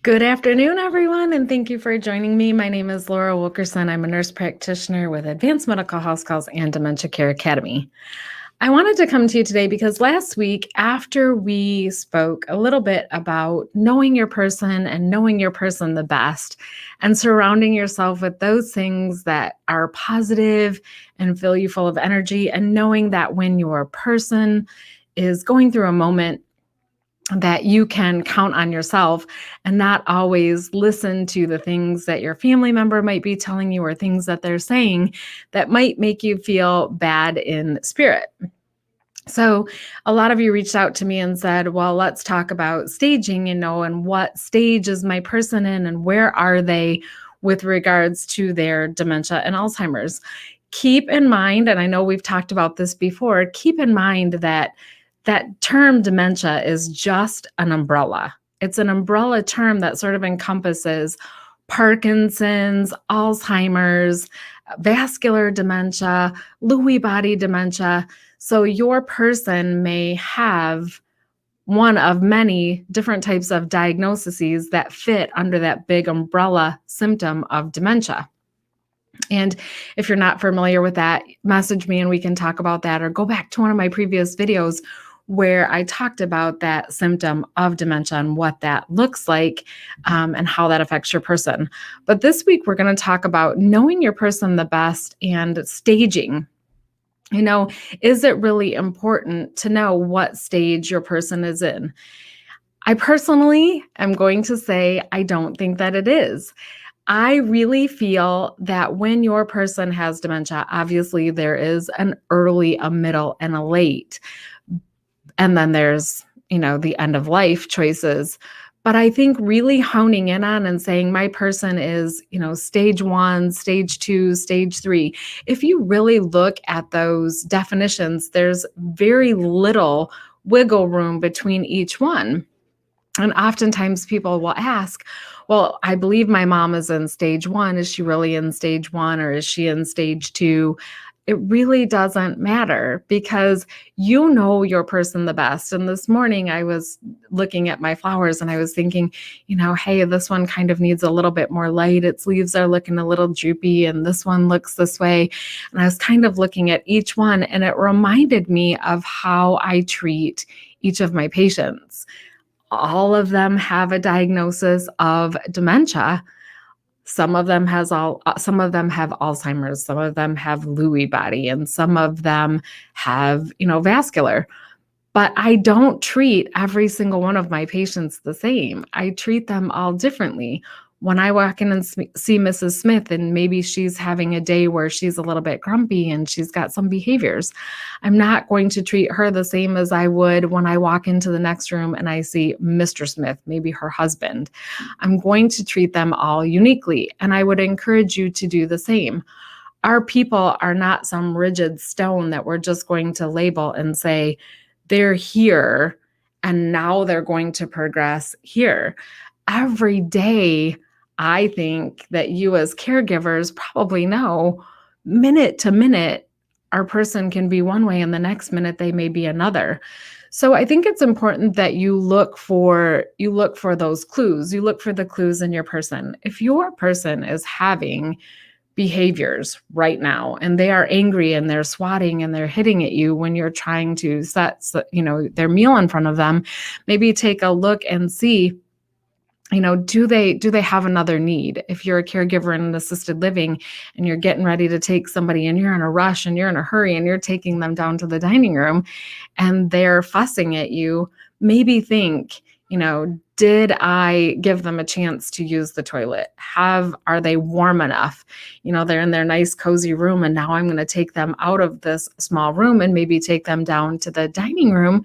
Good afternoon, everyone, and thank you for joining me. My name is Laura Wilkerson. I'm a nurse practitioner with Advanced Medical House Calls and Dementia Care Academy. I wanted to come to you today because last week, after we spoke a little bit about knowing your person and knowing your person the best and surrounding yourself with those things that are positive and fill you full of energy, and knowing that when your person is going through a moment, that you can count on yourself and not always listen to the things that your family member might be telling you or things that they're saying that might make you feel bad in spirit. So a lot of you reached out to me and said, well, let's talk about staging, and what stage is my person in and where are they with regards to their dementia and Alzheimer's. Keep in mind, and I know we've talked about this before, keep in mind that term dementia is just an umbrella. It's an umbrella term that sort of encompasses Parkinson's, Alzheimer's, vascular dementia, Lewy body dementia. So your person may have one of many different types of diagnoses that fit under that big umbrella symptom of dementia. And if you're not familiar with that, message me and we can talk about that, or go back to one of my previous videos where I talked about that symptom of dementia and what that looks like, and how that affects your person. But this week, we're going to talk about knowing your person the best and staging. Is it really important to know what stage your person is in? I personally am going to say I don't think that it is. I really feel that when your person has dementia, obviously there is an early, a middle, and a late. And then there's, the end of life choices. But I think really honing in on and saying my person is, stage 1, stage 2, stage 3. If you really look at those definitions, there's very little wiggle room between each one. And oftentimes people will ask, well, I believe my mom is in stage 1. Is she really in stage 1 or is she in stage 2? It really doesn't matter because you know your person the best. And this morning I was looking at my flowers and I was thinking, hey, this one kind of needs a little bit more light. Its leaves are looking a little droopy and this one looks this way. And I was kind of looking at each one and it reminded me of how I treat each of my patients. All of them have a diagnosis of dementia. Some of them have Alzheimer's, some of them have Lewy body, and some of them have, vascular. But I don't treat every single one of my patients the same. I treat them all differently. When I walk in and see Mrs. Smith and maybe she's having a day where she's a little bit grumpy and she's got some behaviors, I'm not going to treat her the same as I would when I walk into the next room and I see Mr. Smith, maybe her husband. I'm going to treat them all uniquely, and I would encourage you to do the same. Our people are not some rigid stone that we're just going to label and say, they're here and now they're going to progress here. Every day, I think that you as caregivers probably know minute to minute, our person can be one way and the next minute they may be another. So I think it's important that you look for those clues. You look for the clues in your person. If your person is having behaviors right now and they are angry and they're swatting and they're hitting at you when you're trying to set their meal in front of them, maybe take a look and see, do they have another need? If you're a caregiver in an assisted living and you're getting ready to take somebody and you're in a rush and you're in a hurry and you're taking them down to the dining room and they're fussing at you, maybe think, did I give them a chance to use the toilet? Are they warm enough? They're in their nice cozy room and now I'm going to take them out of this small room and maybe take them down to the dining room.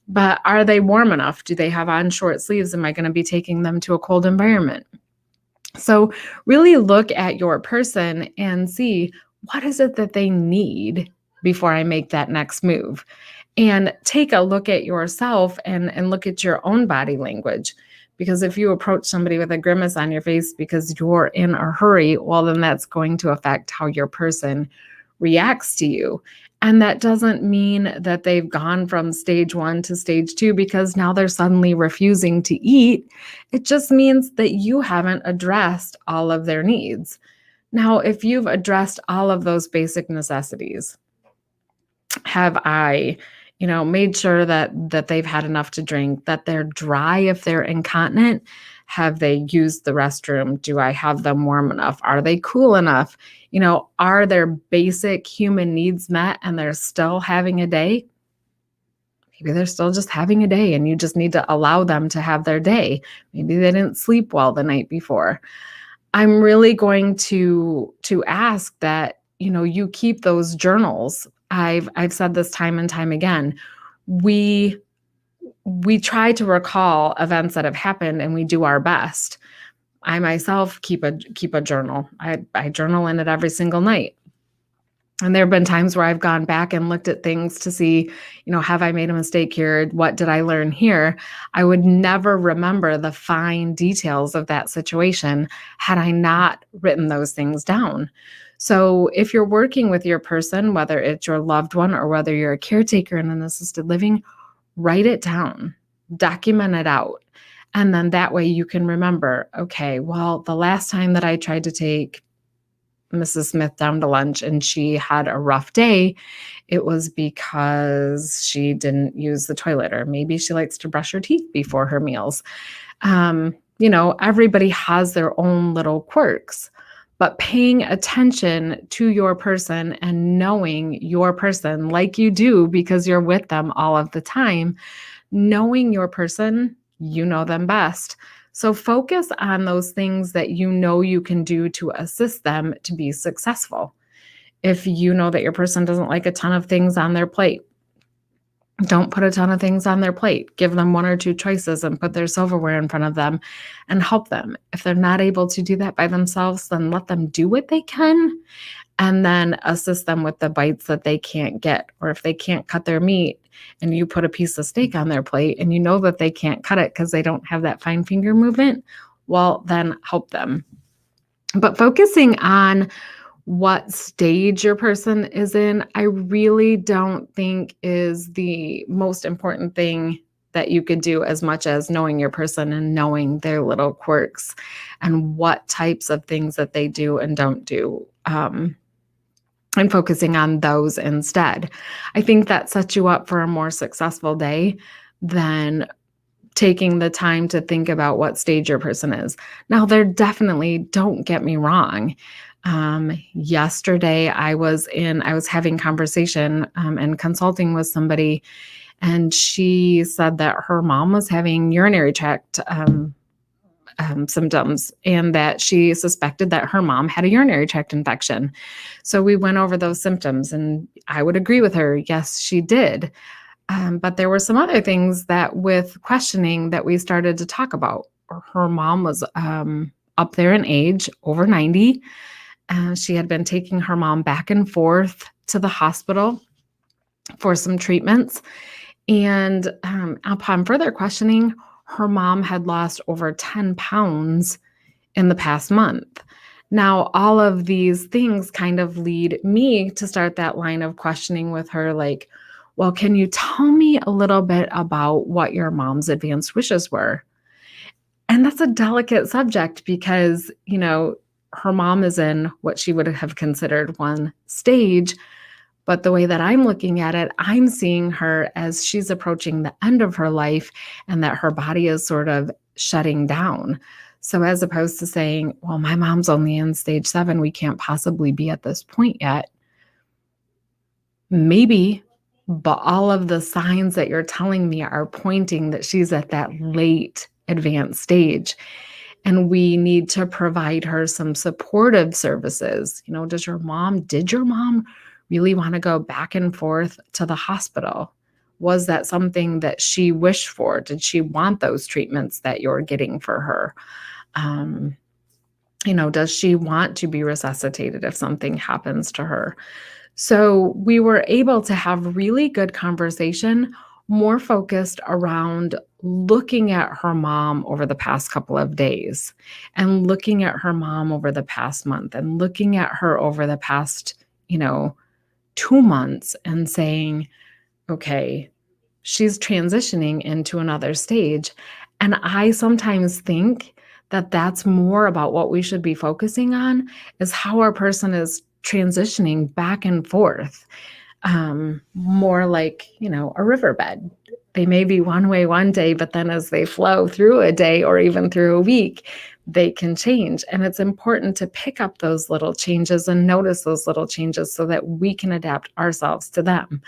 But are they warm enough? Do they have on short sleeves? Am I going to be taking them to a cold environment? So really look at your person and see, what is it that they need before I make that next move? And take a look at yourself and look at your own body language. Because if you approach somebody with a grimace on your face because you're in a hurry, well, then that's going to affect how your person reacts to you. And that doesn't mean that they've gone from stage 1 to stage 2 because now they're suddenly refusing to eat. It just means that you haven't addressed all of their needs. Now, if you've addressed all of those basic necessities, have I, made sure that they've had enough to drink, that they're dry if they're incontinent? Have they used the restroom? Do I have them warm enough? Are they cool enough? Are their basic human needs met and they're still having a day? Maybe they're still just having a day and you just need to allow them to have their day. Maybe they didn't sleep well the night before. I'm really going to ask that, you keep those journals. I've said this time and time again. We try to recall events that have happened and we do our best. I myself keep a journal. I journal in it every single night. And there have been times where I've gone back and looked at things to see, have I made a mistake here? What did I learn here? I would never remember the fine details of that situation had I not written those things down. So if you're working with your person, whether it's your loved one or whether you're a caretaker in an assisted living, write it down, document it out. And then that way you can remember, okay, well, the last time that I tried to take Mrs. Smith down to lunch and she had a rough day, it was because she didn't use the toilet, or maybe she likes to brush her teeth before her meals. Everybody has their own little quirks, but paying attention to your person and knowing your person like you do because you're with them all of the time, knowing your person, you know them best. So focus on those things that you can do to assist them to be successful. If you know that your person doesn't like a ton of things on their plate, don't put a ton of things on their plate. Give them 1 or 2 choices and put their silverware in front of them and help them. If they're not able to do that by themselves, then let them do what they can and then assist them with the bites that they can't get. Or if they can't cut their meat and you put a piece of steak on their plate and you know that they can't cut it because they don't have that fine finger movement, well, then help them. But focusing on what stage your person is in, I really don't think is the most important thing that you could do, as much as knowing your person and knowing their little quirks and what types of things that they do and don't do. And focusing on those instead. I think that sets you up for a more successful day than taking the time to think about what stage your person is. Now, don't get me wrong. Yesterday I was having conversation and consulting with somebody, and she said that her mom was having urinary tract symptoms and that she suspected that her mom had a urinary tract infection. So we went over those symptoms and I would agree with her. Yes, she did. But there were some other things that with questioning that we started to talk about. Her mom was up there in age, over 90. She had been taking her mom back and forth to the hospital for some treatments. And upon further questioning, her mom had lost over 10 pounds in the past month. Now, all of these things kind of lead me to start that line of questioning with her, like, well, can you tell me a little bit about what your mom's advanced wishes were? And that's a delicate subject because, her mom is in what she would have considered one stage. But the way that I'm looking at it, I'm seeing her as she's approaching the end of her life and that her body is sort of shutting down. So as opposed to saying, well, my mom's only in stage 7, we can't possibly be at this point yet. Maybe, but all of the signs that you're telling me are pointing that she's at that late advanced stage. And we need to provide her some supportive services. Did your mom really want to go back and forth to the hospital? Was that something that she wished for? Did she want those treatments that you're getting for her? Does she want to be resuscitated if something happens to her? So we were able to have really good conversation, more focused around looking at her mom over the past couple of days and looking at her mom over the past month and looking at her over the past, 2 months and saying, okay, she's transitioning into another stage. And I sometimes think that that's more about what we should be focusing on, is how our person is transitioning back and forth, more like, a riverbed. They may be one way one day, but then as they flow through a day or even through a week, they can change. And it's important to pick up those little changes and notice those little changes so that we can adapt ourselves to them.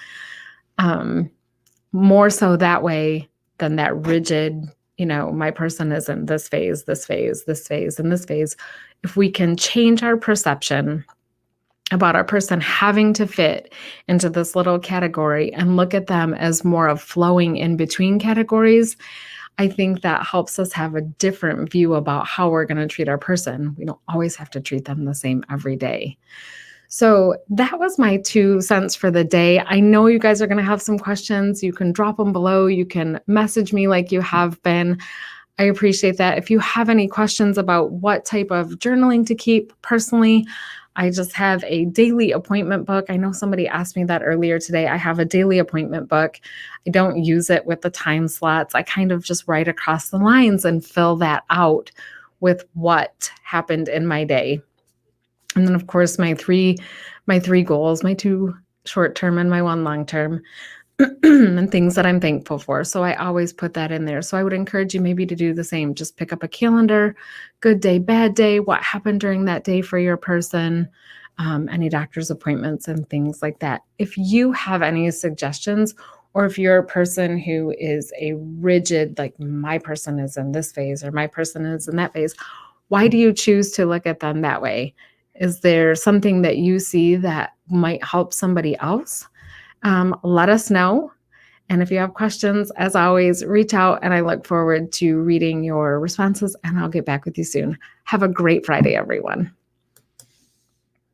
More so that way than that rigid, my person is in this phase, this phase, this phase, and this phase. If we can change our perception about our person having to fit into this little category and look at them as more of flowing in between categories, I think that helps us have a different view about how we're going to treat our person. We don't always have to treat them the same every day. So that was my 2 cents for the day. I know you guys are going to have some questions. You can drop them below. You can message me like you have been. I appreciate that. If you have any questions about what type of journaling to keep, personally, I just have a daily appointment book. I know somebody asked me that earlier today. I have a daily appointment book. I don't use it with the time slots. I kind of just write across the lines and fill that out with what happened in my day. And then, of course, my three goals, my 2 short-term and my 1 long-term, and things that I'm thankful for. So I always put that in there. So I would encourage you maybe to do the same. Just pick up a calendar, good day, bad day, what happened during that day for your person, any doctor's appointments and things like that. If you have any suggestions, or if you're a person who is a rigid, like my person is in this phase or my person is in that phase, why do you choose to look at them that way? Is there something that you see that might help somebody else? Let us know. And if you have questions, as always, reach out, and I look forward to reading your responses, and I'll get back with you soon. Have a great Friday, everyone.